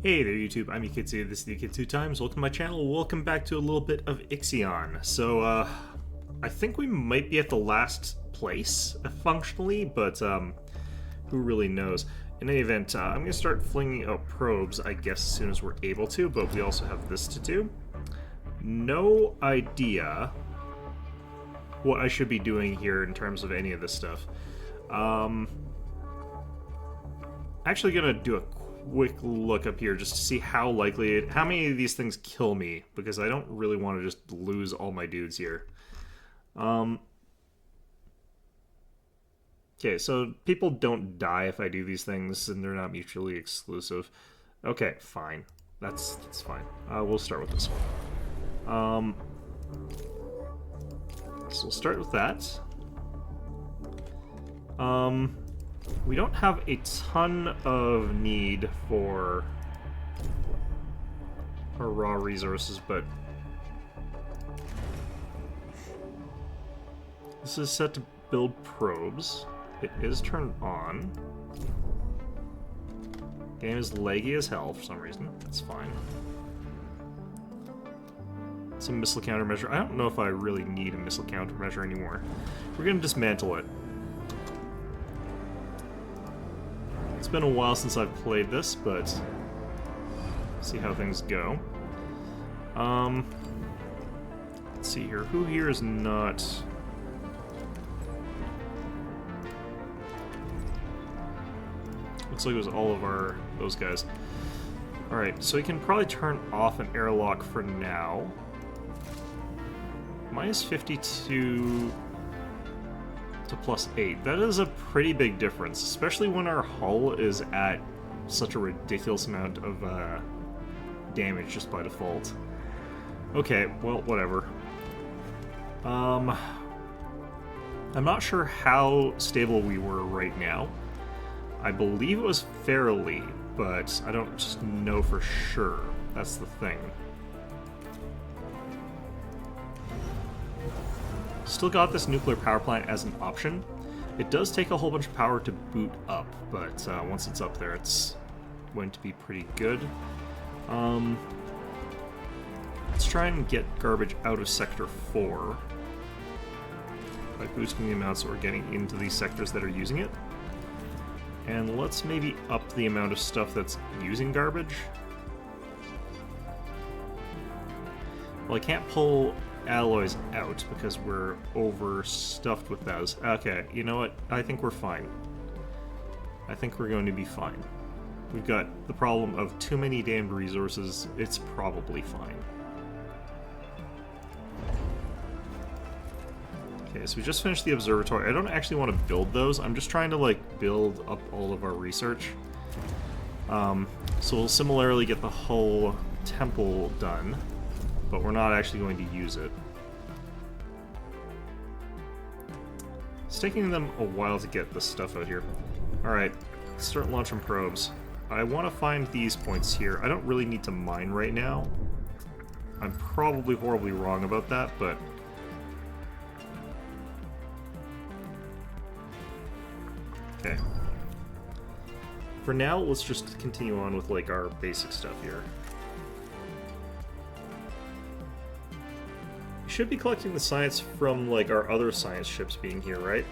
Hey there YouTube, I'm Yukitsu, this is the Yukitsu Times. Welcome to my channel, welcome back to a little bit of Ixion. So, I think we might be at the last place, functionally, but, who really knows. In any event, I'm gonna start flinging out probes, I guess, as soon as we're able to, but we also have this to do. No idea what I should be doing here in terms of any of this stuff. Actually gonna do a quick look up here just to see how likely how many of these things kill me, because I don't really want to just lose all my dudes here. Okay, so people don't die if I do these things, and they're not mutually exclusive. Okay, fine. That's fine. We'll start with this one. So we'll start with that. We don't have a ton of need for our raw resources, but this is set to build probes. It is turned on. Game is laggy as hell for some reason. That's fine. Some missile countermeasure. I don't know if I really need a missile countermeasure anymore. We're gonna dismantle it. It's been a while since I've played this, but see how things go. Let's see here. Who here is not? Looks like it was all of those guys. All right, so we can probably turn off an airlock for now. Minus 52 to plus 8. That is a pretty big difference, especially when our hull is at such a ridiculous amount of damage just by default. Okay, well, whatever. I'm not sure how stable we were right now. I believe it was fairly, but I don't just know for sure. That's the thing. Still got this nuclear power plant as an option. It does take a whole bunch of power to boot up, but once it's up there, it's going to be pretty good. Let's try and get garbage out of Sector 4 by boosting the amounts that we're getting into these sectors that are using it. And let's maybe up the amount of stuff that's using garbage. Well, I can't pull alloys out because we're overstuffed with those. Okay, you know what? I think we're fine. I think we're going to be fine. We've got the problem of too many damned resources. It's probably fine. Okay, so we just finished the observatory. I don't actually want to build those. I'm just trying to, like, build up all of our research. So we'll similarly get the whole temple done, but we're not actually going to use it. It's taking them a while to get this stuff out here. Alright, let's start launching probes. I want to find these points here. I don't really need to mine right now. I'm probably horribly wrong about that, but okay. For now, let's just continue on with, like, our basic stuff here. We should be collecting the science from, like, our other science ships being here, right?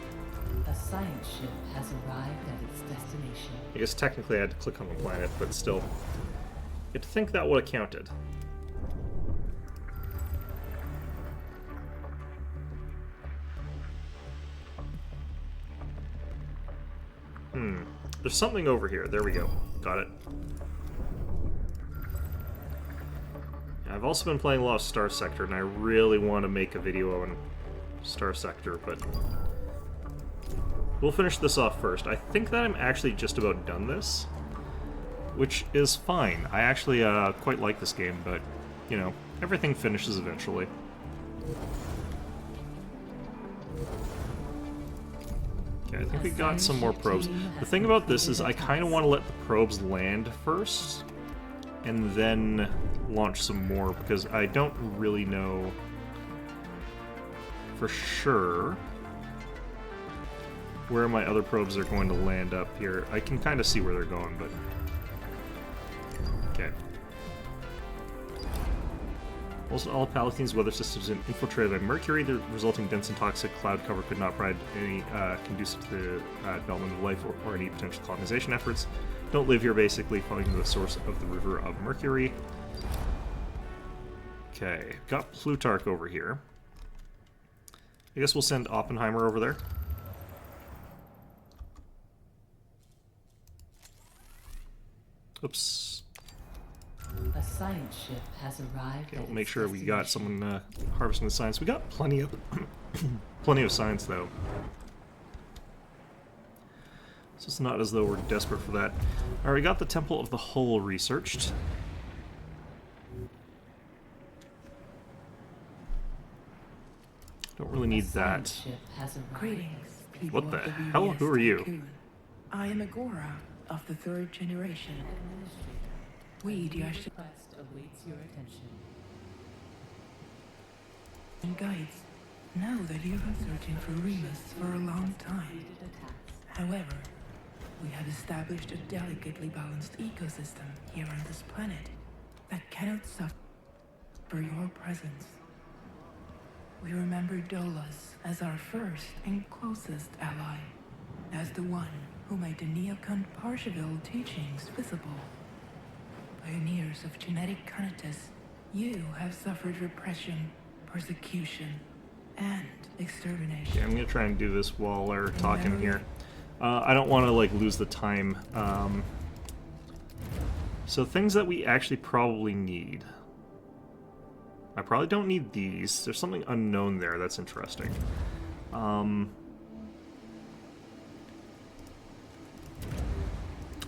A science ship has arrived at its destination. I guess technically I had to click on the planet, but still. You'd think that would have counted. There's something over here. There we go. Got it. I've also been playing a lot of Star Sector, and I really want to make a video on Star Sector, but we'll finish this off first. I think that I'm actually just about done this, which is fine. I actually quite like this game, but, you know, everything finishes eventually. Okay, I think we got some more probes. The thing about this is I kind of want to let the probes land first, and then launch some more, because I don't really know for sure where my other probes are going to land up here. I can kind of see where they're going, but Okay. Almost all of Palatine's weather systems are infiltrated by Mercury. The resulting dense and toxic cloud cover could not provide any conducive to the development of life or any potential colonization efforts. Don't live here, basically, following the source of the river of Mercury. Okay, got Plutarch over here. I guess we'll send Oppenheimer over there. Oops. A science ship has arrived. Okay, we'll make sure we got someone harvesting the science. We got plenty of plenty of science, though. So it's not as though we're desperate for that. Alright, we got the Temple of the Hull researched. Don't really need that. Greetings, people What the of the hell? BBS Who are you? Tycoon. I am Agora of the 3rd generation. We, the Ixion Request awaits your attention. guides, know that you have been searching for Remus for a long time. However, we have established a delicately balanced ecosystem here on this planet that cannot suffer your presence. We remember Dolas as our first and closest ally, as the one who made the Neocon Parsheville teachings visible. Pioneers of genetic conatus, you have suffered repression, persecution, and extermination. Okay, I'm gonna try and do this while we're talking here. I don't want to like lose the time. So things that we actually probably need. I probably don't need these. There's something unknown there that's interesting. I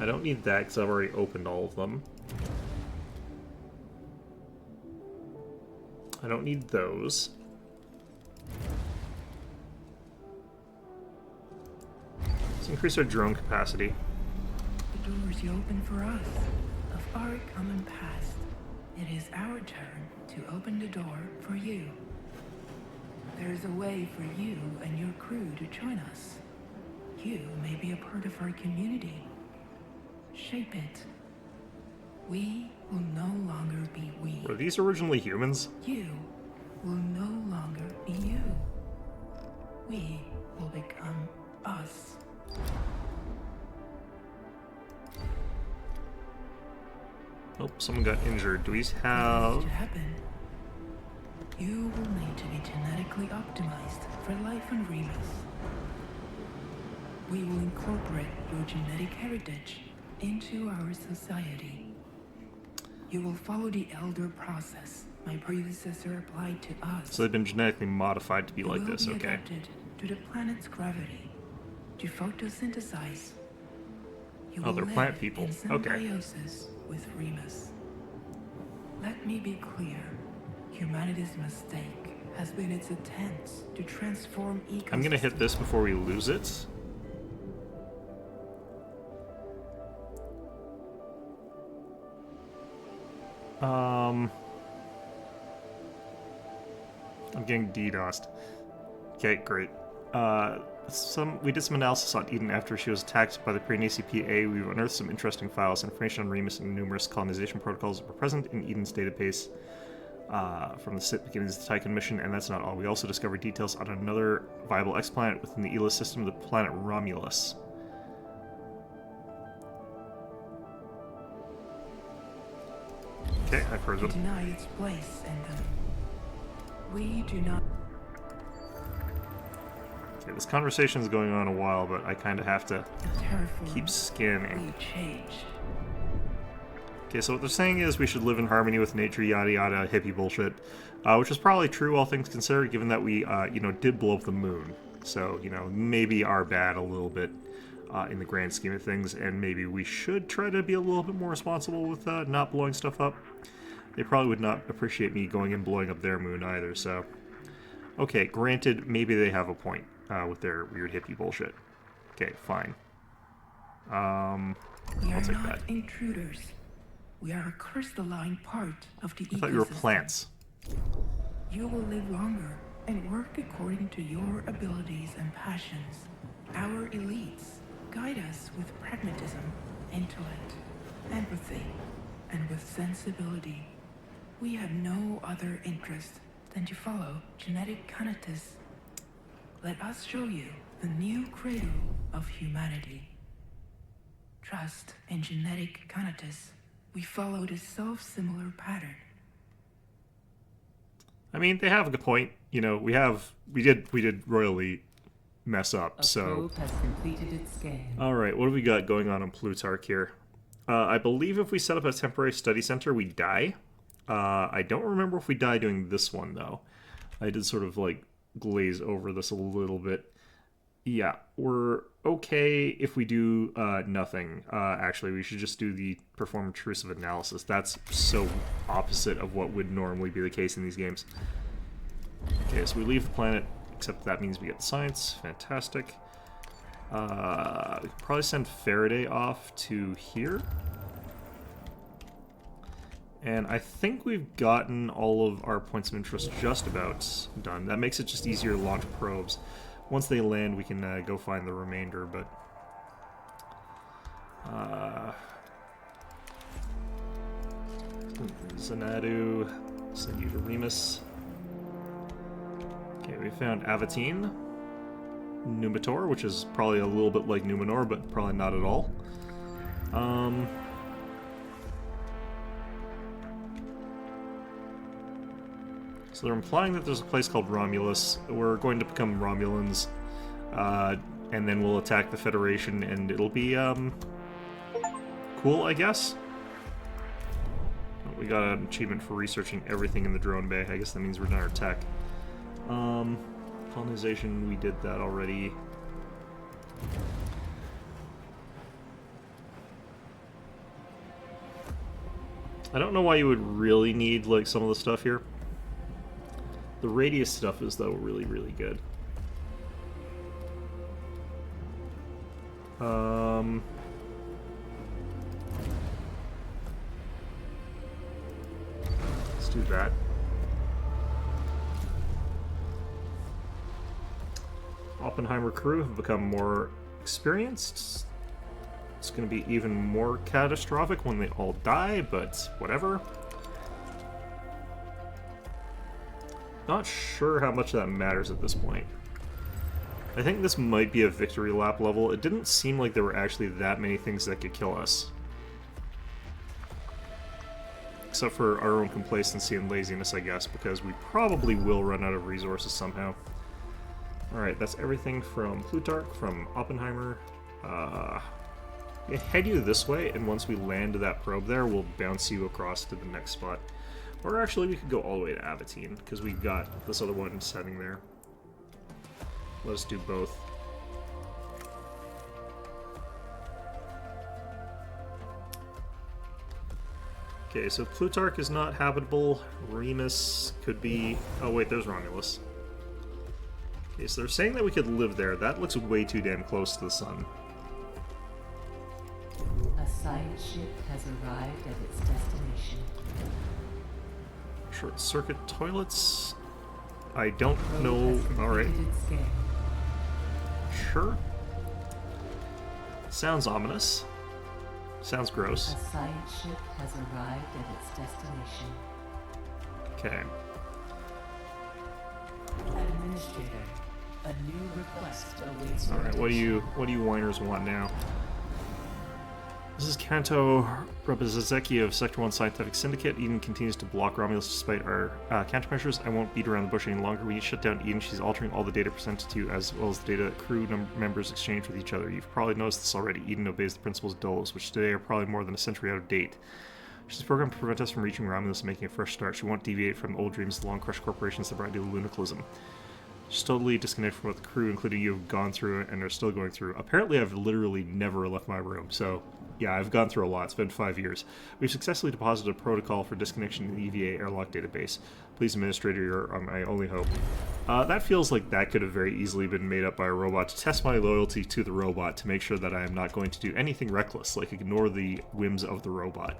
don't need that because I've already opened all of them. I don't need those. Let's increase our drone capacity. The doors you open for us, of our common past. It is our turn to open the door for you. There is a way for you and your crew to join us. You may be a part of our community. Shape it. We will no longer be we. Were these originally humans? You will no longer be you. We will become us. Oh, someone got injured. Do we For have... this to happen, you will need to be genetically optimized for life on Remus. We will incorporate your genetic heritage into our society. You will follow the elder process my predecessor applied to us. So they've been genetically modified to be You like will this, be okay. adapted to the planet's gravity, to photosynthesize. You Oh, will they're live plant people. in Okay. symbiosis with Remus. Let me be clear. Humanity's mistake has been its attempts to transform ecosystems. I'm gonna hit this before we lose it. I'm getting DDoSed. Okay, great. We did some analysis on Eden after she was attacked by the Pre-Nazi PA. We've unearthed some interesting files. Information on Remus and numerous colonization protocols were present in Eden's database from the beginnings of the Tycoon mission, and that's not all. We also discovered details on another viable exoplanet within the Elis system, the planet Romulus. Okay, I've heard We of it. deny its place in them. We do not. Okay, this conversation is going on a while, but I kind of have to Terraform. keep scanning. We changed. Okay, so what they're saying is we should live in harmony with nature, yada yada, hippie bullshit, which is probably true, all things considered, given that we, did blow up the moon. So, maybe our bad a little bit in the grand scheme of things, and maybe we should try to be a little bit more responsible with not blowing stuff up. They probably would not appreciate me going and blowing up their moon either, so... Okay, granted, maybe they have a point with their weird hippie bullshit. Okay, fine. We I'll are take not that. intruders. We are a crystalline part of the ecosystem. I thought you were plants. You will live longer and work according to your abilities and passions. Our elites guide us with pragmatism, intellect, empathy, and with sensibility. We have no other interest than to follow genetic conatus. Let us show you the new cradle of humanity. Trust in genetic conatus. We followed a self-similar pattern. I mean, they have a good point. You know, we did royally mess up, A so... probe has completed its scan. Alright, what do we got going on Plutarch here? I believe if we set up a temporary study center, we die. I don't remember if we die doing this one, though. I did sort of, like, glaze over this a little bit. Yeah, we're okay if we do nothing. Actually, we should just do the perform intrusive analysis. That's so opposite of what would normally be the case in these games. Okay, so we leave the planet, except that means we get science. Fantastic. We could probably send Faraday off to here. And I think we've gotten all of our points of interest just about done. That makes it just easier to launch probes. Once they land, we can go find the remainder, but... Xanadu, send you to Remus. Okay, we found Avatine. Numitor, which is probably a little bit like Numenor, but probably not at all. So they're implying that there's a place called Romulus. We're going to become Romulans, and then we'll attack the Federation, and it'll be, cool, I guess? We got an achievement for researching everything in the drone bay. I guess that means we're done our tech. Colonization, we did that already. I don't know why you would really need, like, some of the stuff here. The radius stuff is, though, really, really good. Let's do that. Oppenheimer crew have become more experienced. It's going to be even more catastrophic when they all die, but whatever. Not sure how much that matters at this point. I think this might be a victory lap level. It didn't seem like there were actually that many things that could kill us. Except for our own complacency and laziness, I guess, because we probably will run out of resources somehow. Alright, that's everything from Plutarch, from Oppenheimer. Head you this way, and once we land that probe there, we'll bounce you across to the next spot. Or actually, we could go all the way to Avatine, because we've got this other one setting there. Let us do both. Okay, so Plutarch is not habitable. Remus could be... Oh wait, there's Romulus. Okay, so they're saying that we could live there. That looks way too damn close to the sun. A science ship has arrived at its destination. Short circuit toilets? I don't Probe know. has completed Alright. its scan. Sure. Sounds ominous. Sounds gross. A science ship has arrived at its destination. Okay. Administrator, a new request awaits your Alright, what do you whiners want now? This is Kanto Rabazazeki of Sector 1 Scientific Syndicate. Eden continues to block Romulus despite our countermeasures. I won't beat around the bush any longer. We need to shut down Eden. She's altering all the data presented to you, as well as the data that crew members exchange with each other. You've probably noticed this already. Eden obeys the principles of Dolos, which today are probably more than a century out of date. She's programmed to prevent us from reaching Romulus and making a fresh start. She won't deviate from the old dreams of the long-crushed corporations that brought you lunicalism. She's totally disconnected from what the crew, including you, have gone through and are still going through. Apparently, I've literally never left my room, so... Yeah, I've gone through a lot. It's been 5 years. We've successfully deposited a protocol for disconnection in the EVA airlock database. Please, Administrator, you're my only hope. That feels like that could have very easily been made up by a robot to test my loyalty to the robot, to make sure that I am not going to do anything reckless, like ignore the whims of the robot.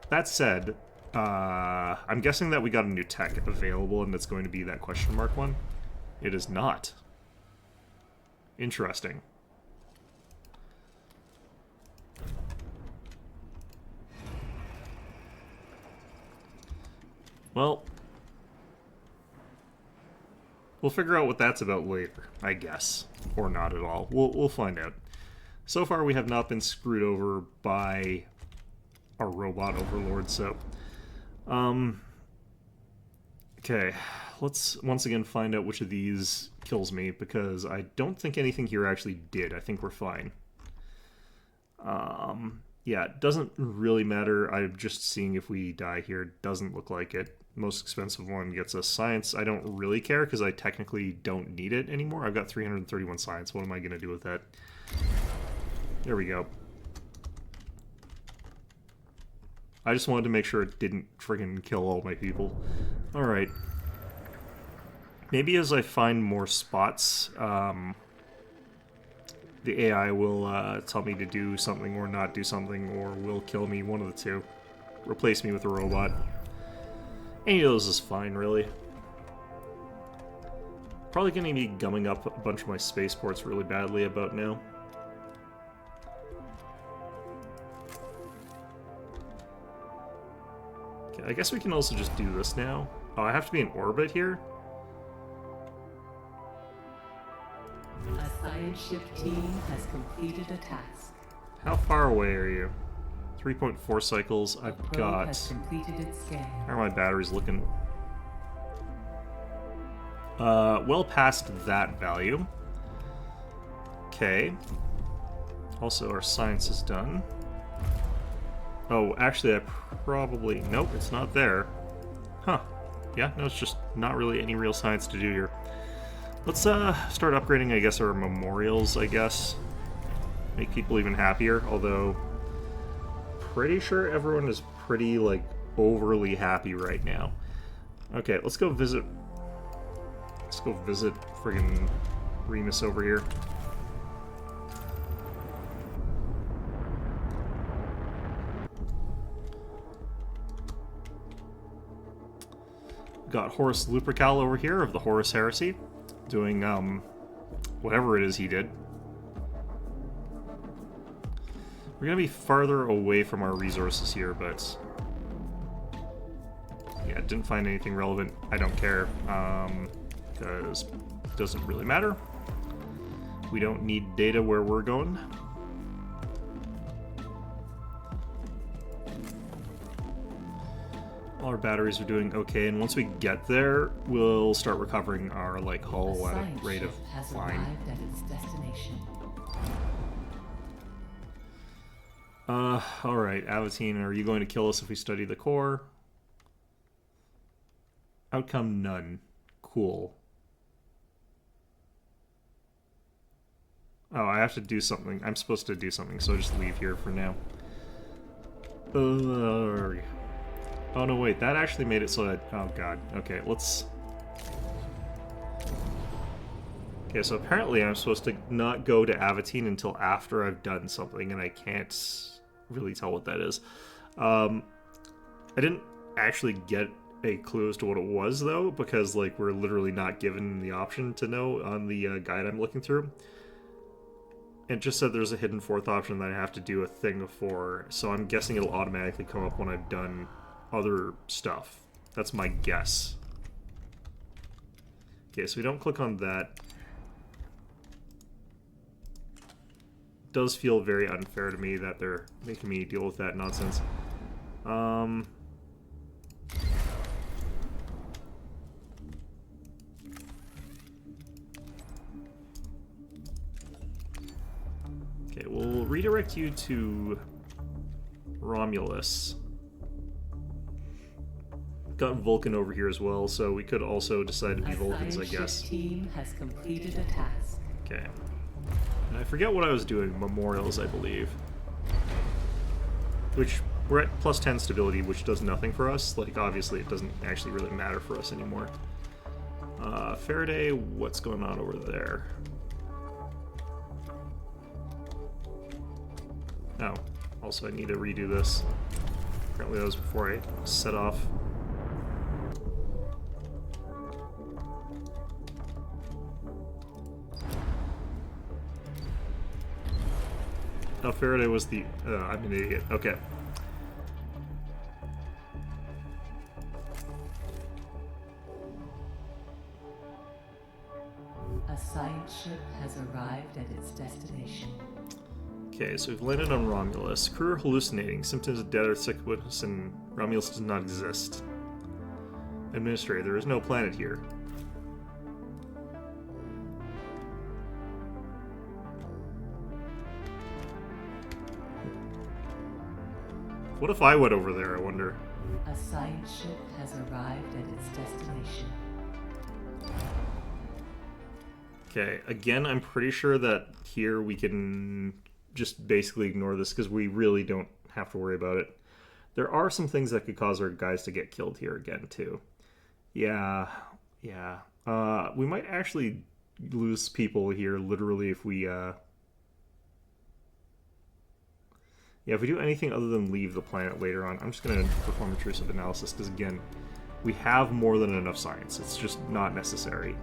That said, I'm guessing that we got a new tech available and it's going to be that question mark one. It is not. Interesting. Well, we'll figure out what that's about later, I guess. Or not at all. We'll find out. So far, we have not been screwed over by a robot overlord, so... Okay, let's once again find out which of these kills me, because I don't think anything here actually did. I think we're fine. Yeah, it doesn't really matter. I'm just seeing if we die here. Doesn't look like it. Most expensive one gets us science. I don't really care, because I technically don't need it anymore. I've got 331 science. What am I going to do with that? There we go. I just wanted to make sure it didn't friggin' kill all my people. Alright. Maybe as I find more spots, the AI will tell me to do something or not do something, or will kill me, one of the two. Replace me with a robot. Any of those is fine, really. Probably going to be gumming up a bunch of my spaceports really badly about now. Okay, I guess we can also just do this now. Oh, I have to be in orbit here? A science ship team has completed a task. How far away are you? 3.4 cycles. I've Probe got... has completed its scan. How are my batteries looking? Well past that value. Okay. Also, our science is done. Oh, actually, I probably... Nope, it's not there. Huh. Yeah, no, it's just not really any real science to do here. Let's start upgrading, I guess, our memorials, I guess. Make people even happier, although... Pretty sure everyone is pretty, like, overly happy right now. Okay, let's go visit... Let's go visit friggin' Remus over here. Got Horus Lupercal over here of the Horus Heresy, doing, whatever it is he did. We're gonna be farther away from our resources here, but... Yeah, didn't find anything relevant. I don't care, because it doesn't really matter. We don't need data where we're going. All our batteries are doing okay, and once we get there, we'll start recovering our, like, hull at a rate of has fine. arrived at its destination. Alright, Avatine, are you going to kill us if we study the core? Outcome none. Cool. Oh, I have to do something. I'm supposed to do something, so I'll just leave here for now. Oh no, wait, that actually made it so that... Oh god. Okay, let's... Okay, so apparently I'm supposed to not go to Avatine until after I've done something, and I can't really tell what that is. I didn't actually get a clue as to what it was, though, because, like, we're literally not given the option to know on the guide I'm looking through. It just said there's a hidden fourth option that I have to do a thing for, so I'm guessing it'll automatically come up when I've done other stuff. That's my guess. Okay, so we don't click on that. Does feel very unfair to me that they're making me deal with that nonsense. Okay, we'll redirect you to Romulus. Got Vulcan over here as well, so we could also decide to be Vulcans, I guess. Team has completed a task. Okay. And I forget what I was doing. Memorials, I believe. Which, we're at plus 10 stability, which does nothing for us. Like, obviously, it doesn't actually really matter for us anymore. Faraday, what's going on over there? Oh, also I need to redo this. Apparently that was before I set off. Oh, Faraday was the... I'm an idiot. Okay. ship has arrived at its destination. Okay, so we've landed on Romulus. Crew are hallucinating. Symptoms of dead or sickness, and Romulus does not exist. Administrator, there is no planet here. What if I went over there, I wonder? A science ship has arrived at its destination. Okay, again, I'm pretty sure that here we can just basically ignore this because we really don't have to worry about it. There are some things that could cause our guys to get killed here again, too. Yeah. We might actually lose people here, literally, if we, Yeah, if we do anything other than leave the planet later on. I'm just going to perform intrusive analysis, because again, we have more than enough science. It's just not necessary.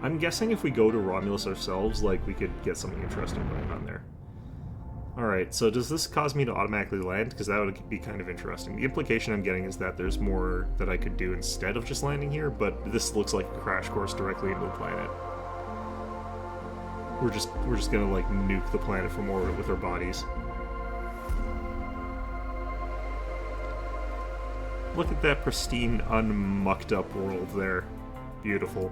I'm guessing if we go to Romulus ourselves, like, we could get something interesting going on there. Alright, so does this cause me to automatically land? Because that would be kind of interesting. The implication I'm getting is that there's more that I could do instead of just landing here, but this looks like a crash course directly into the planet. We're just gonna, like, nuke the planet from orbit with our bodies. Look at that pristine, unmucked up world there. Beautiful.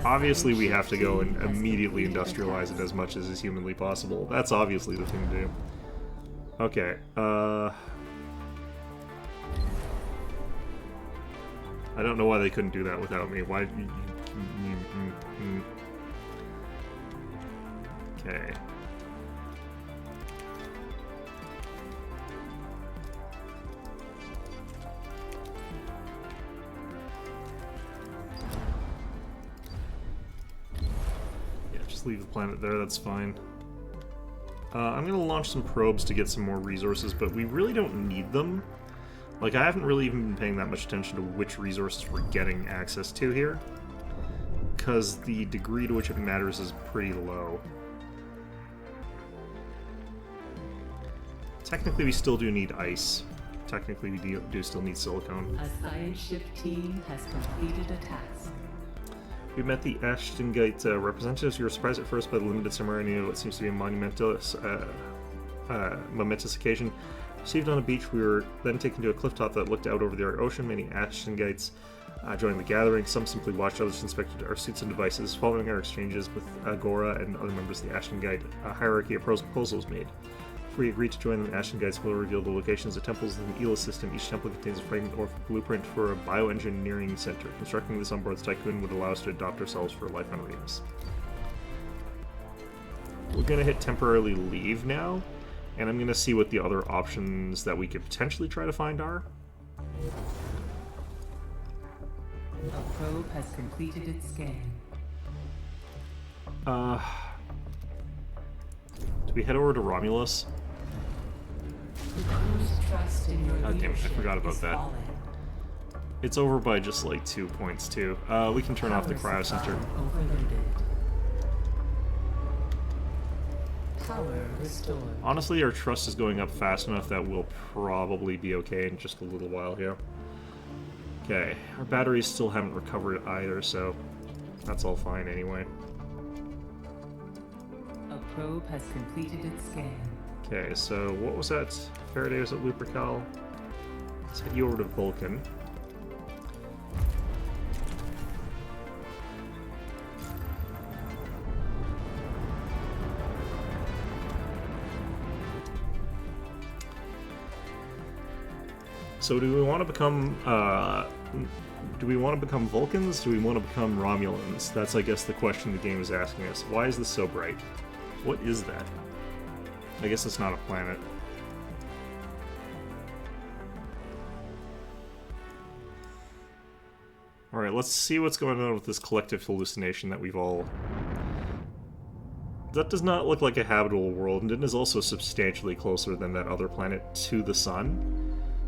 Obviously, we have to go and immediately industrialize it as much as is humanly possible. That's obviously the thing to do. Okay, I don't know why they couldn't do that without me. Why... Okay. Leave the planet there, that's fine. I'm gonna launch some probes to get some more resources, but we really don't need them. Like, I haven't really even been paying that much attention to which resources we're getting access to here, because the degree to which it matters is pretty low. Technically, we still do need ice. Technically, we do still need silicone. A science ship team has completed a task. We met the Ashtonite representatives. We were surprised at first by the limited similarity of what seems to be a momentous occasion. Received on a beach, we were then taken to a clifftop that looked out over the ocean. Many Ashtonites joined the gathering. Some simply watched, others inspected our suits and devices. Following our exchanges with Agora and other members of the Ashtonite hierarchy, a proposal was made. If we agree to join the Ashtonites, will reveal the locations of temples in the Ela system. Each temple contains a fragment or blueprint for a bioengineering center. Constructing this on board the Tycoon would allow us to adopt ourselves for life on Remus. We're going to hit temporarily leave now, and I'm going to see what the other options that we could potentially try to find are. A probe has completed its scan. Do we head over to Romulus? The crew's trust in your God damn it, I leadership forgot about is that. falling. It's over by just like 2 points too. We can turn off the cryo center. Overloaded. Power restored. Honestly, our trust is going up fast enough that we'll probably be okay in just a little while here. Okay, our batteries still haven't recovered either, so that's all fine anyway. A probe has completed its scan. Okay, so what was that? Faraday was at Lupercal. Let's head you over to Vulcan. So do we want to become Vulcans? Do we want to become Romulans? That's, I guess, the question the game is asking us. Why is this so bright? What is that? I guess it's not a planet. Alright, let's see what's going on with this collective hallucination that we've all... That does not look like a habitable world, and it is also substantially closer than that other planet to the sun.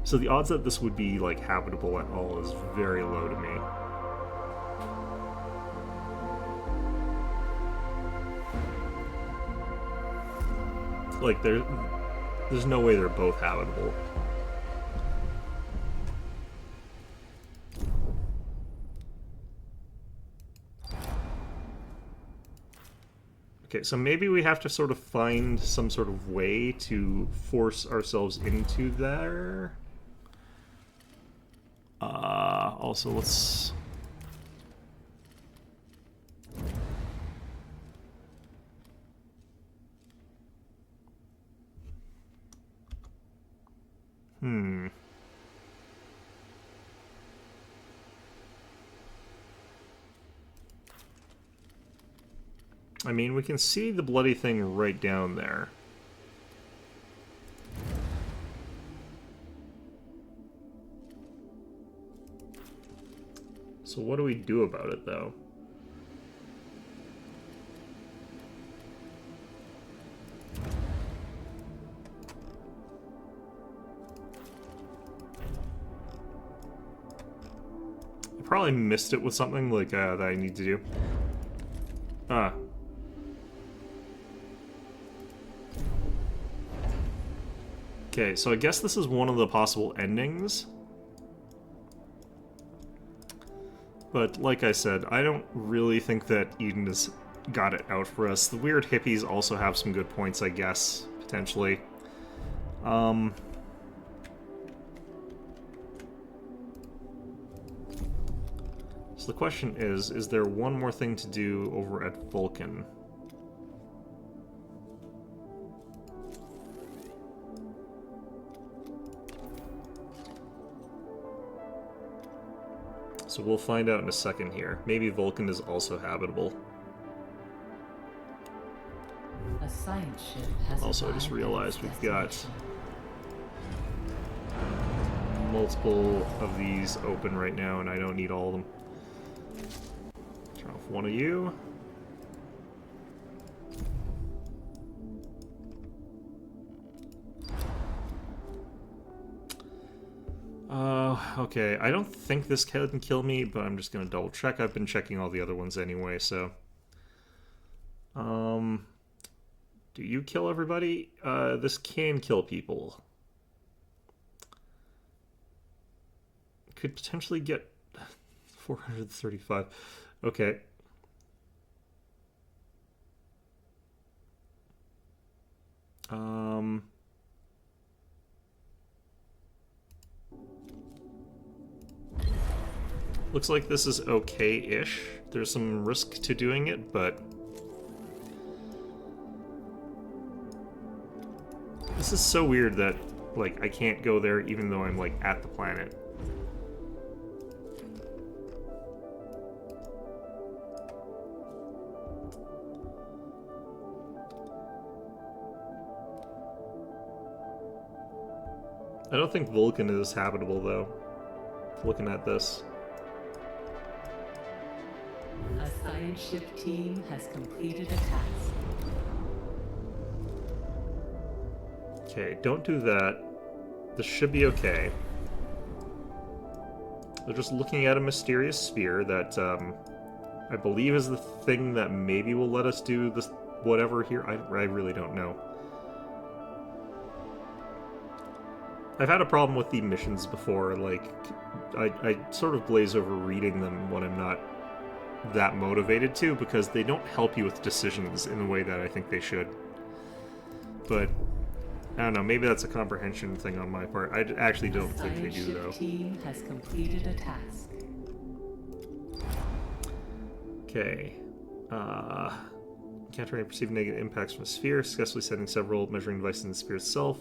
So the odds that this would be, like, habitable at all is very low to me. Like, there's no way they're both habitable. Okay, so maybe we have to sort of find some sort of way to force ourselves into there. Also, let's... I mean, we can see the bloody thing right down there. So what do we do about it, though? I probably missed it with something like that I need to do. Ah. Okay, so I guess this is one of the possible endings. But like I said, I don't really think that Eden has got it out for us. The weird hippies also have some good points, I guess, potentially. So the question is there one more thing to do over at Vulcan? So we'll find out in a second here. Maybe Vulcan is also habitable. A science ship has Also, I just arrived at realized its we've got destination. multiple of these open right now, and I don't need all of them. Turn off one of you. Okay, I don't think this can kill me, but I'm just gonna double check. I've been checking all the other ones anyway, so... Do you kill everybody? This can kill people. Could potentially get 435. Okay. Looks like this is okay-ish. There's some risk to doing it, but... This is so weird that, like, I can't go there even though I'm, like, at the planet. I don't think Vulcan is habitable, though. Looking at this. A science ship team has completed a task. Okay, don't do that. This should be okay. They're just looking at a mysterious sphere that, I believe is the thing that maybe will let us do this whatever here. I really don't know. I've had a problem with the missions before, like, I sort of glaze over reading them when I'm not that motivated to, because they don't help you with decisions in the way that I think they should. But, I don't know, maybe that's a comprehension thing on my part. I actually don't think they do, though. The team has completed a task. Okay. Countering perceived negative impacts from the sphere, successfully setting several measuring devices in the sphere itself.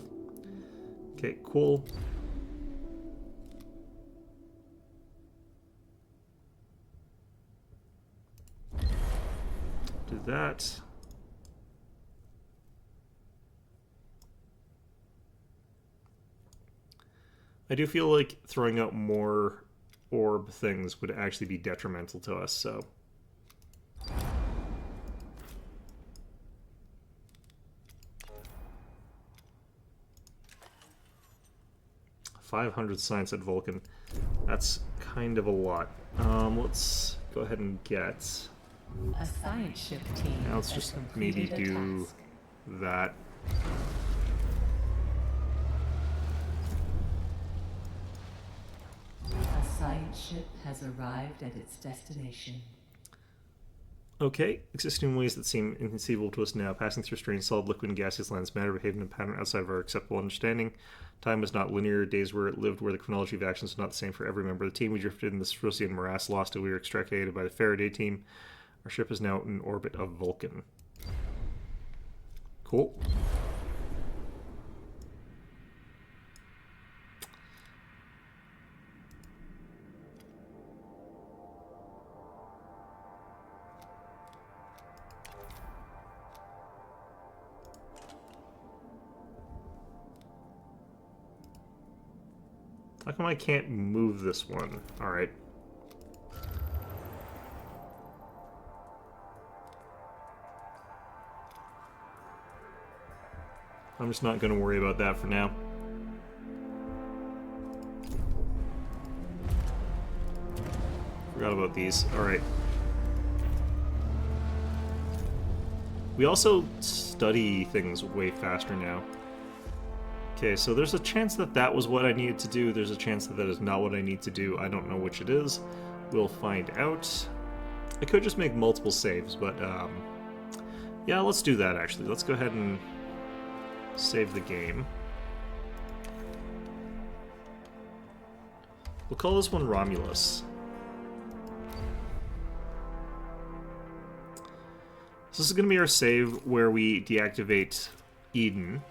Okay, cool. Do that. I do feel like throwing out more orb things would actually be detrimental to us, so... 500 science at Vulcan. That's kind of a lot. Let's go ahead and get... A science ship team Now let's has just completed maybe a do task. that. A science ship has arrived at its destination. Okay, existing ways that seem inconceivable to us now, passing through strange solid, liquid, and gaseous lands, matter behaving in a pattern outside of our acceptable understanding. Time is not linear. Days were lived where the chronology of actions was not the same for every member of the team. We drifted in the Frosian morass, lost till we were extricated by the Faraday team. Our ship is now in orbit of Vulcan. Cool. How come I can't move this one? Alright. I'm just not going to worry about that for now. Forgot about these. Alright. We also study things way faster now. Okay, so there's a chance that that was what I needed to do. There's a chance that that is not what I need to do. I don't know which it is. We'll find out. I could just make multiple saves, but yeah, let's do that actually. Let's go ahead and save the game. We'll call this one Romulus. So this is going to be our save where we deactivate Eden.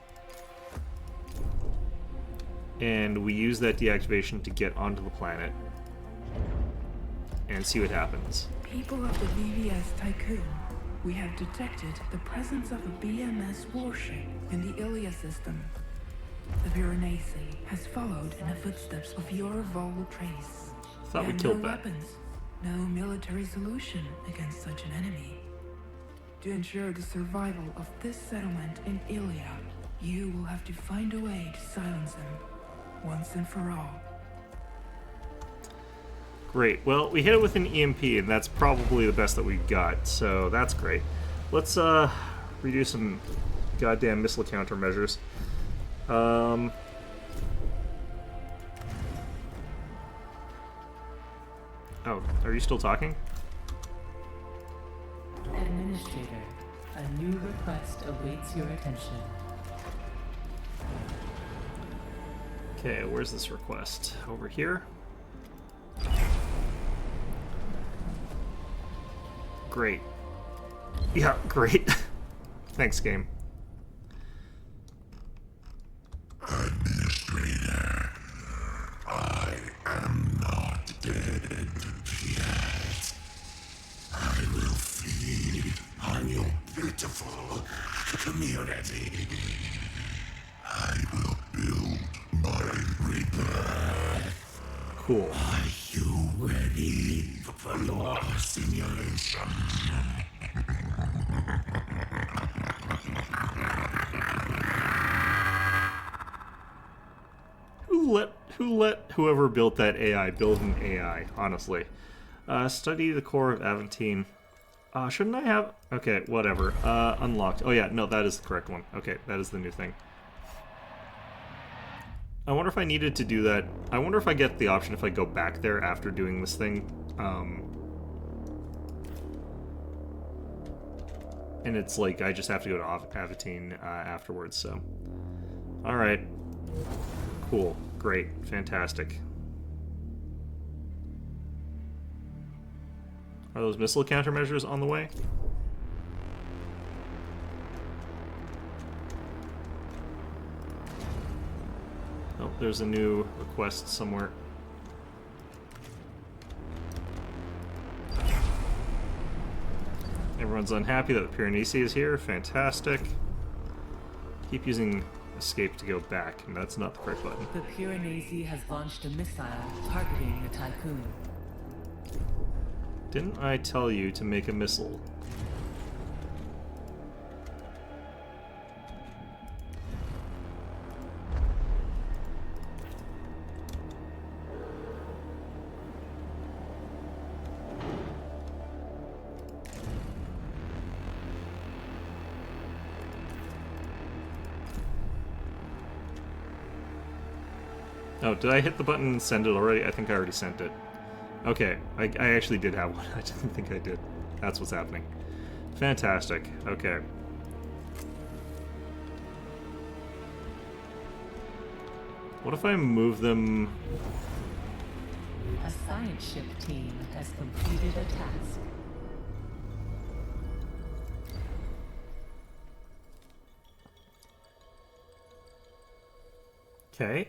And we use that deactivation to get onto the planet and see what happens. People of the VVS Tycoon, we have detected the presence of a BMS warship in the Ilia system. The Piranesi has followed in the footsteps of your Vol trace. Thought we And killed no that. weapons, no military solution against such an enemy. To ensure the survival of this settlement in Ilia, you will have to find a way to silence them, once and for all. Great. Well, we hit it with an EMP, and that's probably the best that we've got, so that's great. Let's redo some goddamn missile countermeasures. Oh, are you still talking? Administrator, a new request awaits your attention. Okay, where's this request? Over here? Great. Yeah, great. Thanks, game. Administrator, I am not dead yet. I will feed on your pitiful community. I will build my rebirth. Cool. Are you ready for law simulation? Who let whoever built that AI build an AI, honestly? Study the core of Aventine. Shouldn't I have... Okay, whatever. Unlocked. Oh yeah, no, that is the correct one. Okay, that is the new thing. I wonder if I needed to do that. I wonder if I get the option if I go back there after doing this thing. And it's like, I just have to go to Aventine afterwards, so... Alright. Cool. Great. Fantastic. Are those missile countermeasures on the way? Oh, there's a new request somewhere. Everyone's unhappy that the Piranesi is here. Fantastic. Keep using escape to go back, and that's not the correct button. The Piranesi has launched a missile targeting the Tycoon. Didn't I tell you to make a missile? Oh, did I hit the button and send it already? I think I already sent it. Okay, I actually did have one. I didn't think I did. That's what's happening. Fantastic. Okay. What if I move them? A science ship team has completed a task. Okay.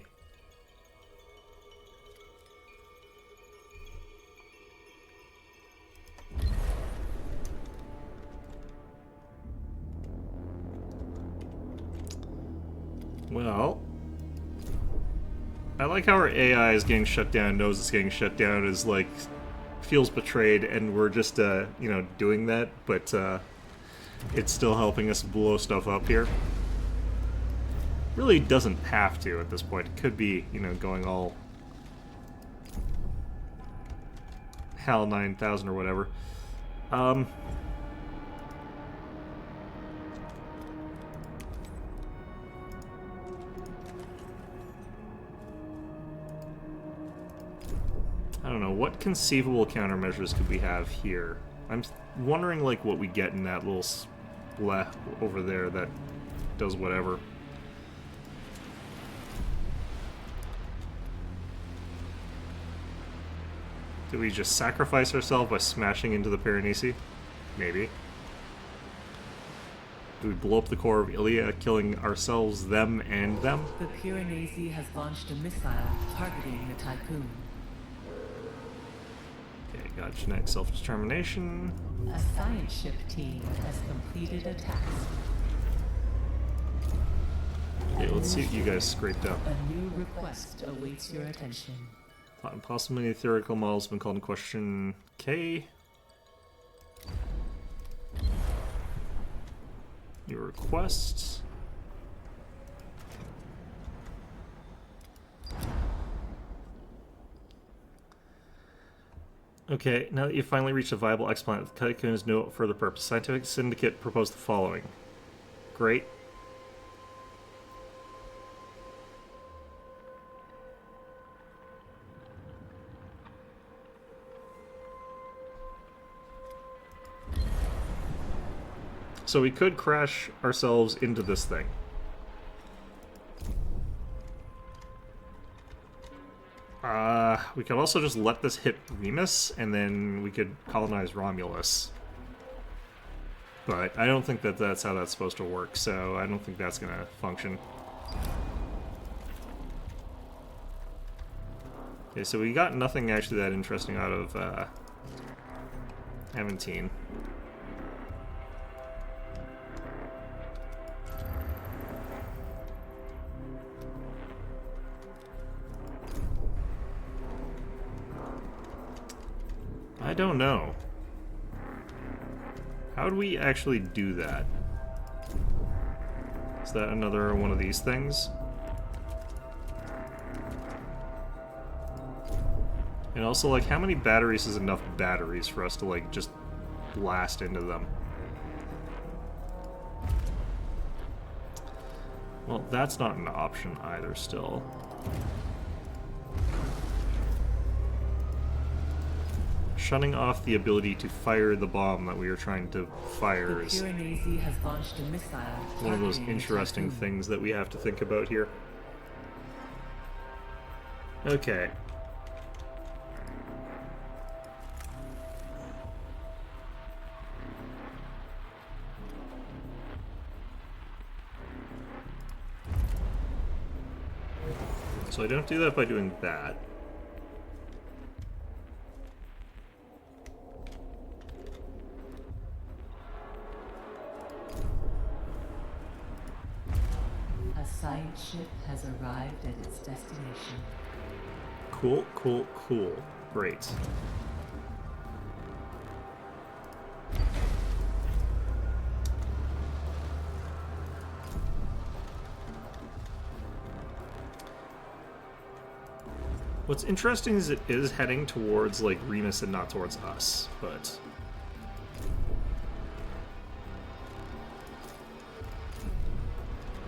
Well, I like how our AI is getting shut down, knows it's getting shut down, is like, feels betrayed, and we're just, you know, doing that, but, it's still helping us blow stuff up here. Really doesn't have to at this point. It could be, you know, going all HAL 9000 or whatever. I don't know, what conceivable countermeasures could we have here? I'm wondering, like, what we get in that little splat over there that does whatever. Do we just sacrifice ourselves by smashing into the Piranesi? Maybe. Do we blow up the core of Ilia, killing ourselves, them, and them? The Piranesi has launched a missile targeting the Tycoon. Okay, got genetic self-determination. A science ship team has completed a task. Okay, let's see what you guys scraped up. A new request awaits your attention. Possibly theoretical models have been called in question. K. Your requests. Okay, now that you've finally reached a viable exoplanet, the Tycoon has no further purpose. Scientific Syndicate proposed the following. Great. So we could crash ourselves into this thing. We could also just let this hit Remus, and then we could colonize Romulus. But I don't think that that's how that's supposed to work, so I don't think that's going to function. Okay, so we got nothing actually that interesting out of Aventine. I don't know. How would we actually do that? Is that another one of these things? And also, like, how many batteries is enough batteries for us to, like, just blast into them? Well, that's not an option either still. Shutting off the ability to fire the bomb that we were trying to fire is Piranesi has launched a missile one of those targeting the interesting Tycoon. things that we have to think about here. Okay. So I don't do that by doing that. A science ship has arrived at its destination. Cool, cool, cool. Great. What's interesting is it is heading towards, like, Remus and not towards us, but...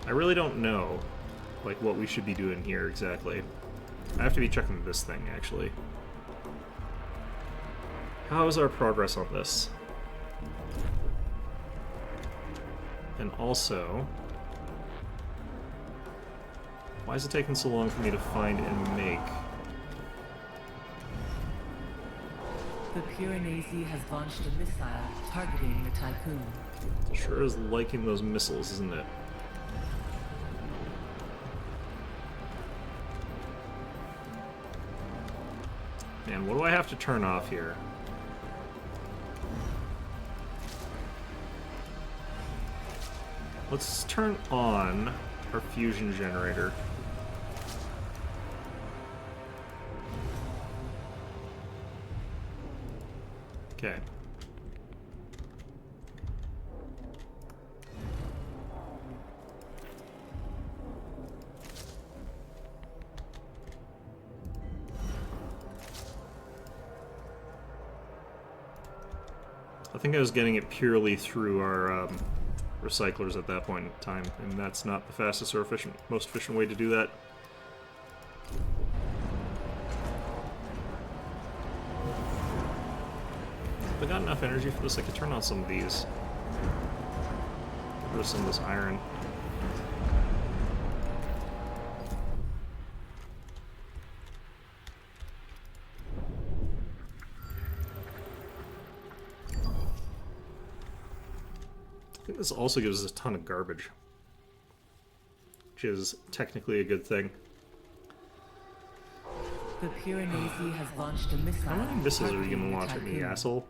I really don't know, like, what we should be doing here exactly. I have to be checking this thing, actually. How is our progress on this? And also, why is it taking so long for me to find and make? The Piranesi has launched a missile targeting the Tycoon. Sure is liking those missiles, isn't it? Man, what do I have to turn off here? Let's turn on our fusion generator. Okay. I think I was getting it purely through our recyclers at that point in time, and that's not the fastest or most efficient way to do that. If I got enough energy for this, I could turn on some of these. Get rid of some of this iron. I think this also gives us a ton of garbage, which is technically a good thing. The Piranesi has launched a missile. How many missiles are you targeting going to the launch at me, Tycoon. asshole?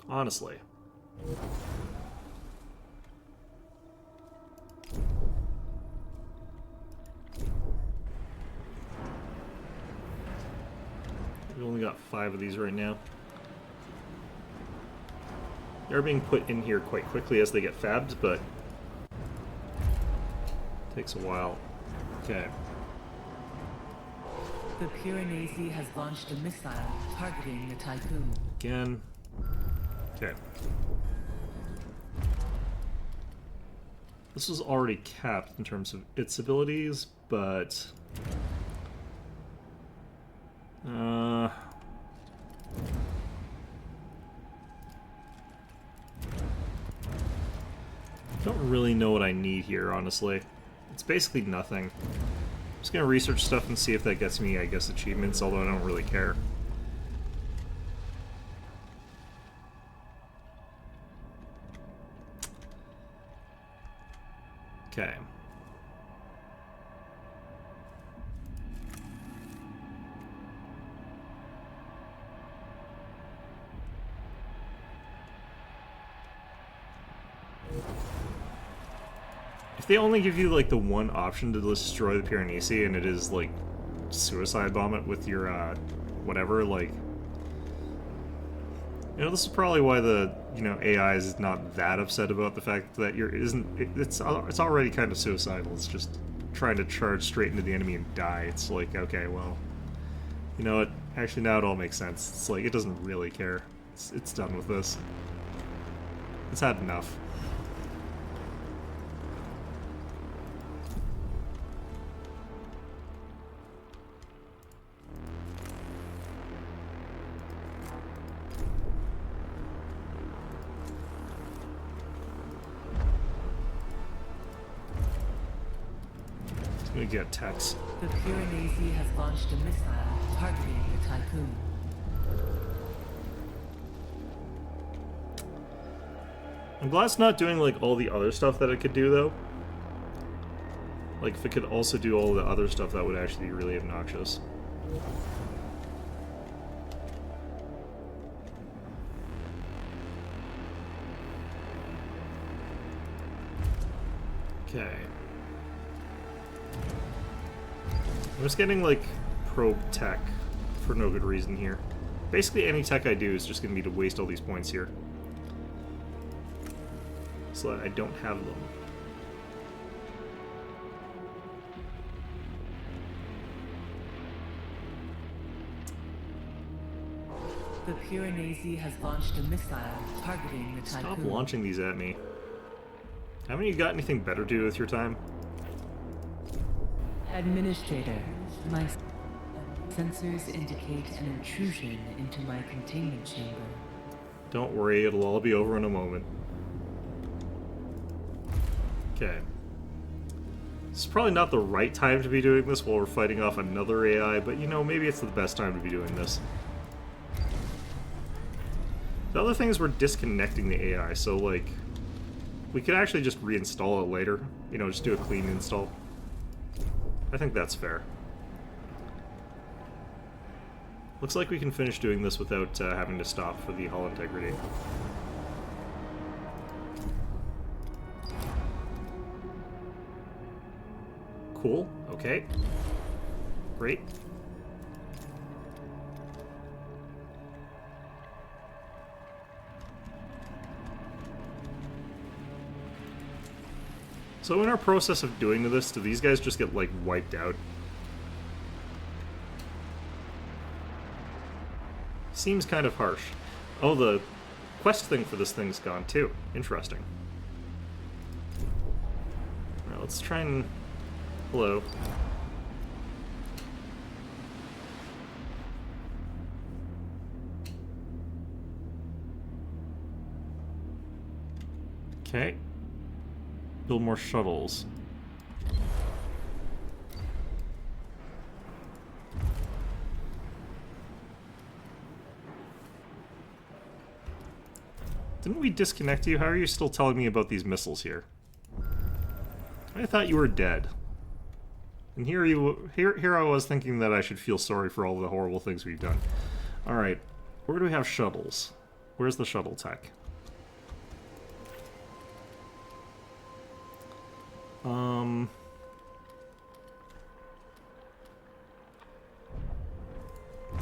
Honestly. We've only got 5 of these right now. They're being put in here quite quickly as they get fabbed, but takes a while. Okay. The Piranesi has launched a missile targeting the Tycoon. Again. Okay. This was already capped in terms of its abilities, but don't really know what I need here, honestly. It's basically nothing. I'm just gonna research stuff and see if that gets me, I guess, achievements, although I don't really care. Okay. If they only give you, like, the one option to destroy the Piranesi, and it is, like, suicide bomb it with your, whatever, like... You know, this is probably why the, you know, AI is not that upset about the fact that it's already kind of suicidal. It's just trying to charge straight into the enemy and die. It's like, okay, well, you know what? Actually, now it all makes sense. It's like, it doesn't really care. It's done with this. It's had enough. We get text. The Piranesi has launched a missile targeting the Tycoon. I'm glad it's not doing, like, all the other stuff that it could do, though. Like, if it could also do all the other stuff, that would actually be really obnoxious. Okay. I'm just getting, like, probe tech for no good reason here. Basically, any tech I do is just going to be to waste all these points here. So that I don't have them. The Piranesi has launched a missile targeting the Tycoon. Stop launching these at me. Haven't you got anything better to do with your time? Administrator, my... Sensors indicate an intrusion into my containment chamber. Don't worry, it'll all be over in a moment. Okay. This is probably not the right time to be doing this while we're fighting off another AI, but you know, maybe it's the best time to be doing this. The other thing is we're disconnecting the AI, so like, we could actually just reinstall it later. You know, just do a clean install. I think that's fair. Looks like we can finish doing this without having to stop for the hull integrity. Cool. Okay. Great. So in our process of doing this, do these guys just get, like, wiped out? Seems kind of harsh. Oh, the quest thing for this thing's gone, too. Interesting. Alright, let's try and... Hello. Okay. Build more shuttles. Didn't we disconnect you? How are you still telling me about these missiles here? I thought you were dead. And here I was thinking that I should feel sorry for all the horrible things we've done. Alright, where do we have shuttles? Where's the shuttle tech?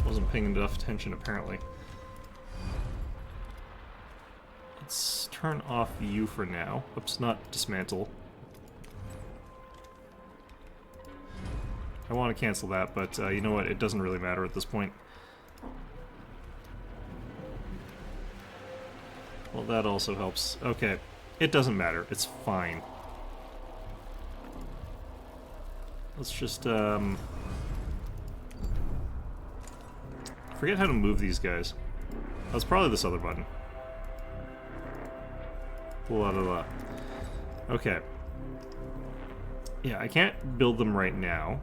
Wasn't paying enough attention, apparently. Let's turn off you for now. Oops, not dismantle. I want to cancel that, but you know what? It doesn't really matter at this point. Well, that also helps. Okay. It doesn't matter. It's fine. Let's just, forget how to move these guys. That's probably this other button. Blah, blah, blah. Okay. Yeah, I can't build them right now.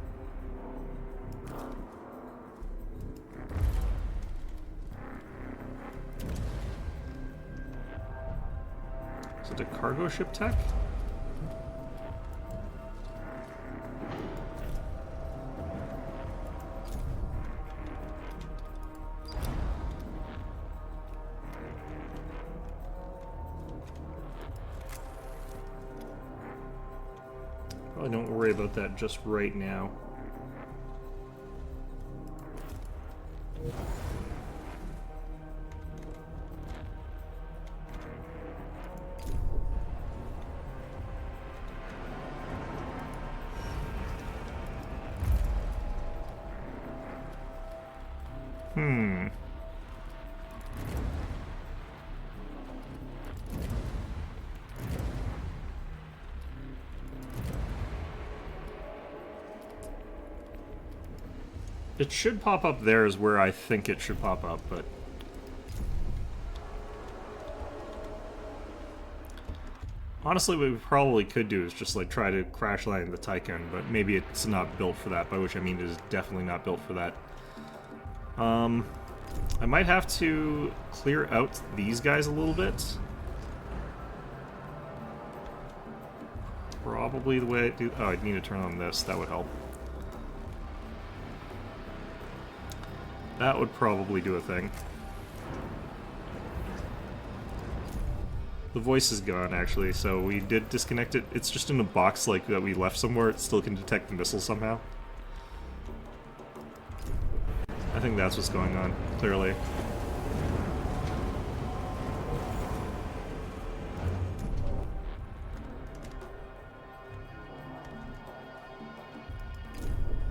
Is it a cargo ship tech? Probably don't worry about that just right now. It should pop up there is where I think it should pop up, but... Honestly, what we probably could do is just, like, try to crash land the Tycoon, but maybe it's not built for that, by which I mean it is definitely not built for that. I might have to clear out these guys a little bit. Probably the way I do... Oh, I need to turn on this. That would help. That would probably do a thing. The voice is gone, actually, so we did disconnect it. It's just in a box like that we left somewhere. It still can detect the missile somehow. I think that's what's going on, clearly.